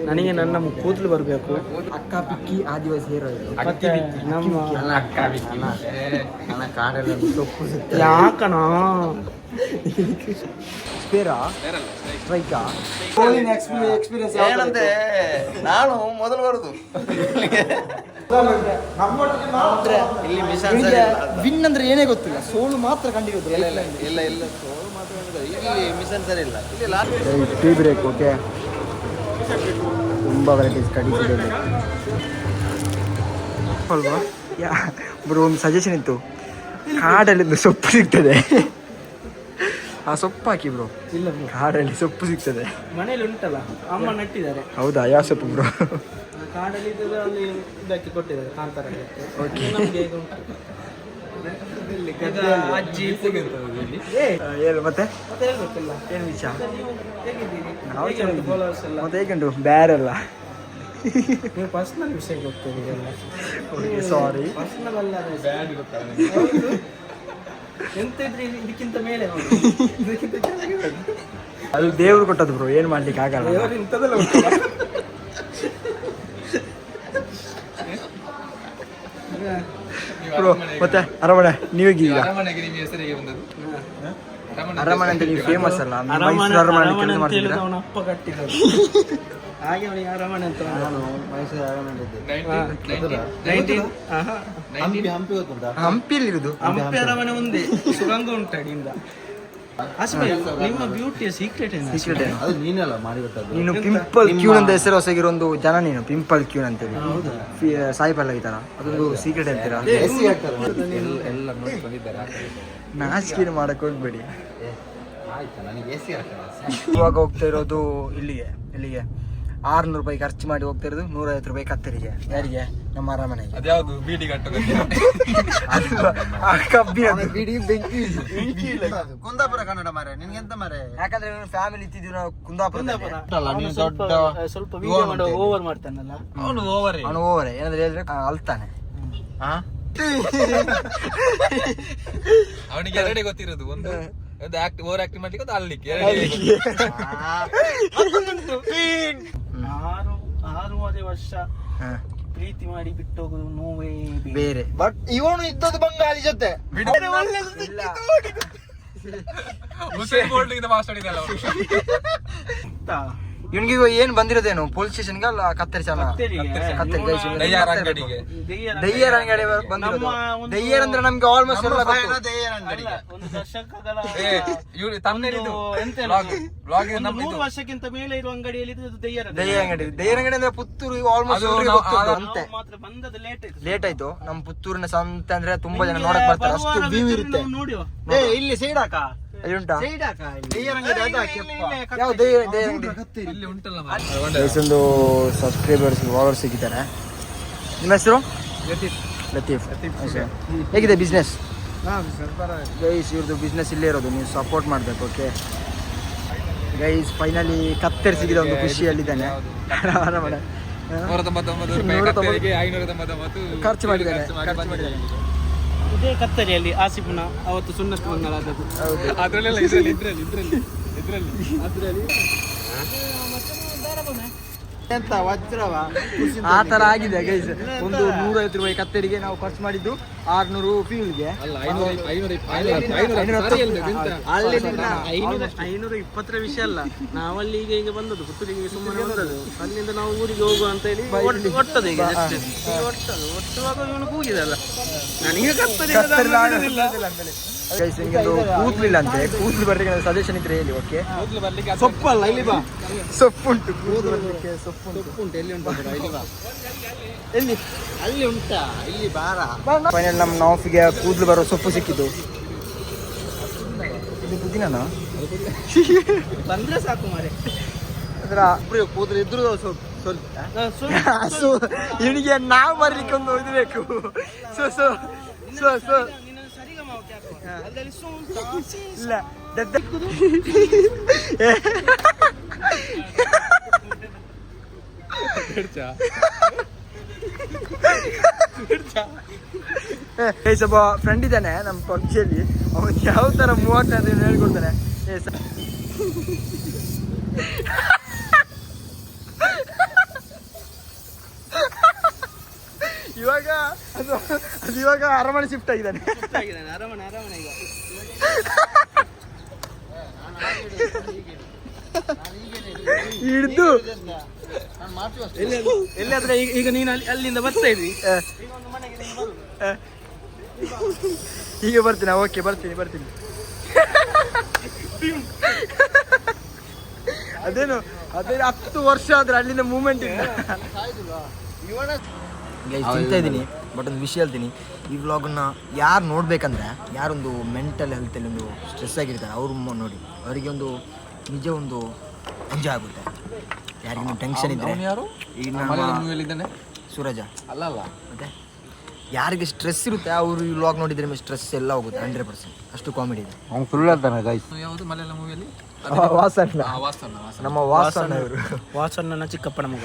ನನಗೆ ನನ್ನ ಕೂದಲು ಬರಬೇಕು. ಅಕ್ಕ ಪಿಕ್ಕಿ ಆದಿವಾಸಿ ಹೇರ್ ಆಯಿಲ್. ಮತ್ತೆ ನಮ್ಮ ಅಕ್ಕ ಪಿಕ್ಕಿ ನನ್ನ ಕಾಡಲ್ಲಿ ಸೊಪ್ಪು ಸಿಗ್ತದೆ. ಯಾಕನ ಸ್ಪೇರಾ ಸ್ಟ್ರೈಕಾ ಎಕ್ಸ್ಪೀರಿಯನ್ಸ್ ಏನಂತೆ ನಾನು ಮೊದಲು ಬರುದು ಇಲ್ಲಿ ಮಿಷನ್ ವಿನ್ ಅಂದ್ರೆ ಏನೇ ಗೊತ್ತಿಲ್ಲ, ಸೋಲು ಮಾತ್ರ ಕಂಡಿರೋದು. ಇಲ್ಲ ಸೋಲು ಮಾತ್ರ ಇಲ್ಲಿ ಮಿಷನ್ ಸರಿ ಇಲ್ಲ. ಇಲ್ಲಿ ಟೀ ಬ್ರೇಕ್. ಓಕೆ, ತುಂಬ ವೆರೈಟೀಸ್ ಕಡಿಮೆ ಇದೆ ಅಲ್ವಾ ಬ್ರೋ. ಒಂದು ಸಜೆಷನ್ ಇತ್ತು, ಕಾಡಲ್ಲಿ ಸೊಪ್ಪು ಸಿಗ್ತದೆ, ಆ ಸೊಪ್ಪು ಹಾಕಿ ಬ್ರೋ. ಇಲ್ಲ ಕಾಡಲ್ಲಿ ಸೊಪ್ಪು ಸಿಗ್ತದೆ. ಮನೇಲಿ ಉಂಟಲ್ಲ, ಅಮ್ಮ ನಟ್ಟಿದ್ದಾರೆ. ಹೌದಾ? ಯಾವ ಸೊಪ್ಪು ಬ್ರೋ? ಕಾಡಲ್ಲಿ ಇದ್ದದ್ದು ಅಲ್ಲಿ ಇದಕ್ಕೆ ಕೊಟ್ಟಿದ್ದಾರೆ, ಕಾಂತಾರ. ಓಕೆ, ನಮಗೆ ಈಗ ಉಂಟು. ಈಗ ಅಜ್ಜಿ ಹೇಳು ಮತ್ತೆ ಮತ್ತೆ ಹೇಳ್ಬೇಕಿಲ್ಲ. ಏನು ವಿಷಯ? ಹೇಗಿದ್ದೀರಿ? ನಾವು ಹೇಗುಂಟು followers ಎಲ್ಲ? ಮತ್ತೆ ಹೇಗುಂಟು ಬೇರೆಲ್ಲ? ನೀವು ಪರ್ಸನಲ್ ವಿಷಯಕ್ಕೆ ಹೋಗ್ತೀರಿ ಎಲ್ಲ. ಸಾರಿ, ಪರ್ಸನಲ್ ಅಲ್ಲ, ಎಂತ ಇದ್ರೆ ಇದಕ್ಕಿಂತ ಮೇಲೆ ನೋಡಿ, ಇದಕ್ಕಿಂತ ಚೆನ್ನಾಗಿ ನೋಡಿ. ಅದು ದೇವ್ರು ಕೊಟ್ಟದ್ದು ಬ್ರೋ, ಏನು ಮಾಡ್ಲಿಕ್ಕೆ ಆಗಲ್ಲ. ದೇವರು ಇಂಥದ್ದೆಲ್ಲ ಉಂಟಲ್ಲ. ಬ್ರೋ ಮತ್ತೆ ಅರಮನೆ, ನೀವೀಗ ಅರಮನೆಗೆ ನಿಮ್ಮ ಹೆಸರಿಗೆ ಬಂದದ್ದು? ಅರಮನೆ ಅಂತ ನೀವು ಫೇಮಸ್ ಅಲ್ಲ, ಮೈಸೂರು ಅರಮನೆ ಕೆಲಸ ಮಾಡ್ತಿದ್ದೀರಾ? ಅವನ ಅಪ್ಪ ಕಟ್ಟಿರೋದು, ಹಾಗೆ ಅವನಿಗೆ ಅರಮನೆ ಅಂತ. ನಾನು ಮೈಸೂರು ಅರಮನೆ ಹಂಪಿ ಗೊತ್ತುಂಟಾ? ಹಂಪಿಯಲ್ಲಿರುದು ಹಂಪಿ ಅರಮನೆ ಒಂದೇ, ಸುರಂಗ ಉಂಟು ಅಡಿಯಿಂದ. ಅಷ್ಟೇ. ನಿಮ್ಮ ಬ್ಯೂಟಿಯ ಸೀಕ್ರೆಟ್ ಏನು? ಸೀಕ್ರೆಟ್ ಏನು? ಅದು ನೀನೆಲ್ಲ ಮಾಡಿ ಗೊತ್ತದು. ನೀನು ಪಿಂಪಲ್ ಕ್ಯೂನ್ ಅಂತ ಹೆಸರು ಹೊಸಗಿರೋ ಒಂದು ಜನ, ನೀನು ಪಿಂಪಲ್ ಕ್ಯೂನ್ ಅಂತೇಳಿ ಸಾಯಿ ಪಲ್ಲವಿ ತರ, ಅದೊಂದು ಸೀಕ್ರೆಟ್ ಅಂತೀರಾ? ಎಲ್ಲ ನೋಡ್ಕೊಂಡಿದ್ದಾರೆ. ನಾಚಿಕೆ ಮಾಡಕ್ ಹೋಗ್ಬೇಡಿ. ಆಯ್ತು, ನನಗೆ ಎಸಿ ಹಾಕಲ್ಲ. ಇವಾಗ ಹೋಗ್ತಾ ಇರೋದು ಇಲ್ಲಿಗೆ 600 ರೂಪಾಯಿ ಖರ್ಚು ಮಾಡಿ ಹೋಗ್ತಾ ಇರೋದು, 150 ರೂಪಾಯಿ ಕತ್ತರಿಗೆ. ಯಾರಿಗೆ? ನಮ್ಮ ಅರಮನೆಗೆ. ಅದ್ಯಾವುದು ಬೀಡಿ ಗಂಟು ಬಿಡಿ ಬೆಂಕಿ. ಕುಂದಾಪುರ ಕನ್ನಡ ಮಾರೆ, ನಿನ್ಗೆ ಎಂತ ಮಾರೆ? ಯಾಕಂದ್ರೆ ಫ್ಯಾಮಿಲಿ ಇತ್ತಿದ್ದೀವಿ ನಾವು ಕುಂದಾಪುರ. ಸ್ವಲ್ಪ ವಿಡಿಯೋ ಮಾಡೋ ಓವರ್ ಮಾಡ್ತಾನಲ್ಲ ಅವನು ಓವರೇ. ಅವನು ಓವರೇ, ಏನಾದ್ರೆ ಹೇಳಿದ್ರೆ ಅಳ್ತಾನೆ. ಅವನಿಗೆ ಎರಡೇ ಗೊತ್ತಿರೋದು, ಒಂದು ಓವರ್ ಆಕ್ಟಿಂಗ್ ಮಾಡ್ಲಿಕ್ಕೆ, ಒಂದು ಅಲ್ಲಿಕ್ಕೆ. 6 ವರ್ಷ ಪ್ರೀತಿ ಮಾಡಿ ಬಿಟ್ಟೋಗುದು ನೋವೇ ಬೇರೆ. ಬಟ್ ಇವನು ಇದ್ದದ್ದು ಬಂಗಾಳಿ ಜೊತೆ. ಇವನಿಗೆ ಏನ್ ಬಂದಿರೋದೇನು? ಪೊಲೀಸ್ ಸ್ಟೇಷನ್ಗೆ ಅಲ್ಲ ಕತ್ತರಿ ಚಾಲ ದಯ್ಯರ ಅಂಗಡಿ ಬಂದಿರೋದು. ದಯ್ಯರ್ ಅಂದ್ರೆ ನಮ್ಗೆ ಆಲ್ಮೋಸ್ಟ್ ಎಲ್ಲ ಗೊತ್ತು. ಒಂದು ದಶಕಗಳ ವರ್ಷಕ್ಕಿಂತ ಮೇಲೆ ಇರುವ ಅಂಗಡಿಯಲ್ಲಿ ದಯ್ಯ ಅಂಗಡಿ ಅಂದ್ರೆ ಪುತ್ತೂರು ಆಲ್ಮೋಸ್ಟ್ ಅಂತೆ. ಮಾತ್ರ ಬಂದದ್ದು ಲೇಟ್ ಆಯ್ತು. ನಮ್ ಪುತ್ತೂರಿನ ಸಂತೆ ಅಂದ್ರೆ ತುಂಬಾ ಜನ ನೋಡಕ್ ಬರ್ತಾರೆ, ಅಷ್ಟು ವ್ಯೂ ಇರುತ್ತೆ. ನೋಡಿ ಇಲ್ಲಿ ಸೈಡ್ ಹಾಕ, ಉಂಟಾ ಒಂದು ಸಬ್ಸ್ಕ್ರೈಬರ್ಸ್ ವಾಲರ್ ಸಿಕ್ಕಿದ್ದಾರೆ. ನಿಮ್ಮ ಹೆಸರು? ಲತೀಫ್. ಹೇಗಿದೆ ಬಿಸ್ನೆಸ್? ಗೈಸ್ ಇವ್ರದ್ದು ಬಿಸ್ನೆಸ್ ಇಲ್ಲೇ ಇರೋದು, ನೀವು ಸಪೋರ್ಟ್ ಮಾಡಬೇಕು. ಓಕೆ ಗೈಸ್, ಫೈನಲಿ ಕತ್ತರಿ ಸಿಗಿದೆ, ಒಂದು ಖುಷಿಯಲ್ಲಿದ್ದಾನೆ. ಖರ್ಚು ಮಾಡಿದ್ದಾನೆ. ಇದೇ ಕತ್ತರಿಯಲ್ಲಿ ಆಸಿಫ್ನ ಅವತ್ತು ಸುನ್ನತ್ ಮಂಗಳಾದದ್ದು. ಅದ್ರಲ್ಲೆಲ್ಲ ಎಂತ ವಜ್ರವ ಆ ತರ ಆಗಿದೆ ಗೈಸ್. ಒಂದು 150 ರೂಪಾಯಿ ಕತ್ತರಿಗೆ ನಾವು ಖರ್ಚು ಮಾಡಿದ್ದು, 600 ಫ್ಯೂಲ್ಗೆ. 520 ವಿಷಯ ಅಲ್ಲ, ನಾವಲ್ಲಿ ಈಗ ಬಂದದ್ದು ಪುತ್ತೂರಿಗೆ, ಸುಮ್ಮನೆ ಬಂದದ್ದು. ಅಲ್ಲಿಂದ ನಾವು ಊರಿಗೆ ಹೋಗುವ ಅಂತ ಹೇಳಿ ಒಟ್ಟದು. ಈಗ ಒಟ್ಟುವಾಗ ಇವನು ಕೂಗಿದಲ್ಲ, ನನಗೆ ಕತ್ತರಿ ಕೂದಲಿಲ್ಲ ಅಂತೆ. ಕೂದಲು ಬರ್ಲಿಕ್ಕೆ ಸಜೆಷನ್ ಇದ್ರೆ ಹೇಳಿ. ಓಕೆ, ಸೊಪ್ಪಲ್ಲ, ಇಲ್ಲಿ ಬಾ, ಸೊಪ್ಪುಂಟು. ಸೊಪ್ಪುಂಟು. ಎಲ್ಲಿ ಉಂಟು? ಎಲ್ಲಿ? ಅಲ್ಲಿ ಉಂಟಾ? ಇಲ್ಲಿ ಬಾರ. ಫೈನಲ್ ನಮ್ಮ ನಾಫಿಗೆ ಕೂದಲು ಬರೋ ಸೊಪ್ಪು ಸಿಕ್ಕಿದ್ದು. ಇದು ಪುದೀನ ಬಂದ್ರೆ ಸಾಕು ಮಾರೆ. ಅದ್ರ ಕೂದಲು ಇದ್ರು ಸ್ವಲ್ಪ ಇವನಿಗೆ ನಾವು ಬರ್ಲಿಕ್ಕೆ ಒಂದು ಇದು ಬೇಕು. ಇಲ್ಲ ಒಬ್ಬ ಫ್ರೆಂಡ್ ಇದ್ದಾನೆ ನಮ್ಮ ಪಬ್ಜಿಯಲ್ಲಿ, ಅವನು ಯಾವ ತರ 30 ಅಂತ ಹೇಳ್ಕೊಡ್ತಾನೆ. ಅದು ಇವಾಗ ಅರಮನೆ ಶಿಫ್ಟ್ ಆಗಿದ್ದಾನೆ. ಅರಮನೆ ಈಗ ಹಿಡ್ದು ಎಲ್ಲಾದ್ರೆ ಈಗ ನೀನು ಅಲ್ಲಿಂದ ಬರ್ತಾ ಇದ್ವಿ, ಈಗ ಒಂದು ಮನೆಗೆ ನೀನು ಬರು. ಈಗ ಬರ್ತೀನಿ. ಓಕೆ, ಬರ್ತೀನಿ. ಅದೇನು 10 ವರ್ಷ ಆದ್ರೆ ಅಲ್ಲಿಂದ ಮೂಮೆಂಟ್ ಇಲ್ಲ. ತಿಂತಾ ಇದ್ದೀನಿ. ಬಟ್ ಒಂದು ವಿಷಯ ಹೇಳ್ತೀನಿ, ಈ ವ್ಲಾಗನ್ನ ಯಾರು ನೋಡ್ಬೇಕಂದ್ರೆ, ಯಾರೊಂದು ಮೆಂಟಲ್ ಹೆಲ್ತಲ್ಲಿ ಒಂದು ಸ್ಟ್ರೆಸ್ ಆಗಿರ್ತಾರೆ ಅವ್ರು ನೋಡಿ, ಅವರಿಗೆ ಒಂದು ನಿಜ ಒಂದು ಎಂಜಾಯ್ ಆಗುತ್ತೆ. ಯಾರಿಗೆ ನೀವು ಟೆನ್ಷನ್ ಇದ್ದರೆ, ಈಗ ನಮ್ಮ ಸೂರಜ ಅಲ್ಲ ಮತ್ತೆ ಯಾರಿಗೆ ಸ್ಟ್ರೆಸ್ ಇರುತ್ತೆ ಅವರು ಈ ವ್ಲಾಗ್ ನೋಡಿದ್ರೆ ನಿಮಗೆ ಸ್ಟ್ರೆಸ್ ಎಲ್ಲ ಹೋಗುತ್ತೆ 100%. ಅಷ್ಟು ಕಾಮಿಡಿ ಇದೆ. ಅವ್ನು ಫುಲ್ ಹೇಳ್ತಾನೆ ಗೈಸ್. ಯಾವುದು ಮಲಯಾಳಂ ಮೂವಿಯಲ್ಲಿ ವಾಸಣ್ಣ, ನಮ್ಮ ವಾಸಣ್ಣ ಇವರು. ವಾಸಣ್ಣನ ಚಿಕ್ಕಪ್ಪನ ಮಗ.